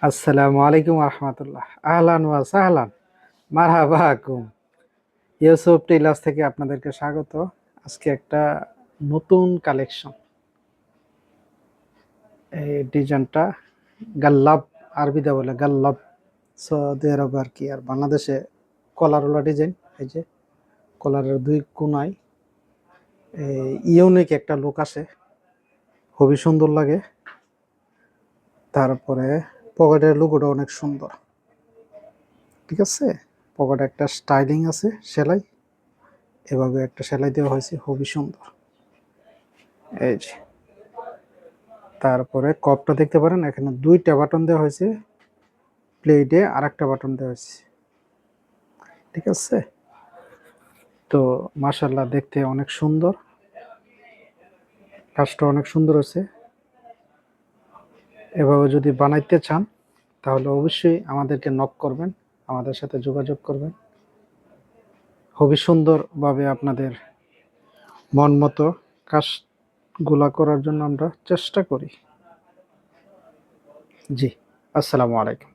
আসসালামু আলাইকুম রহমতুল্লাহ। আহলান ওয়া সাহলান, মারহাবাকুম। ইউসুফ টেইলার্স থেকে আপনাদেরকে স্বাগত। আজকে একটা নতুন কালেকশন। এই ডিজাইনটা গাল্লাব, আরবিতে বলে গাল্লাব। সৌদি আরব আর কি, আর বাংলাদেশে কলারওয়ালা ডিজাইন। এই যে কলারের দুই কোনায় ইউনিক একটা লুক আসে, খুবই সুন্দর লাগে। তারপরে পকেটের লুকোটা অনেক সুন্দর, ঠিক আছে। পকেটে একটা স্টাইলিং আছে, সেলাই এভাবে একটা সেলাই দেওয়া হয়েছে, খুবই সুন্দর। এই যে তারপরে কপটা দেখতে পারেন, এখানে দুইটা বাটন দেওয়া হয়েছে, প্লেটে আর একটা বাটন দেওয়া হয়েছে, ঠিক আছে। তো মাশাল্লাহ, দেখতে অনেক সুন্দর, কাজটা অনেক সুন্দর হয়েছে। এভাবে যদি বানাইতে চান তাহলে অবশ্যই আমাদেরকে নক করবেন, আমাদের সাথে যোগাযোগ করবেন। খুবই সুন্দরভাবে আপনাদের মন মতো কাজগুলা করার জন্য আমরা চেষ্টা করি। জি, আসসালামু আলাইকুম।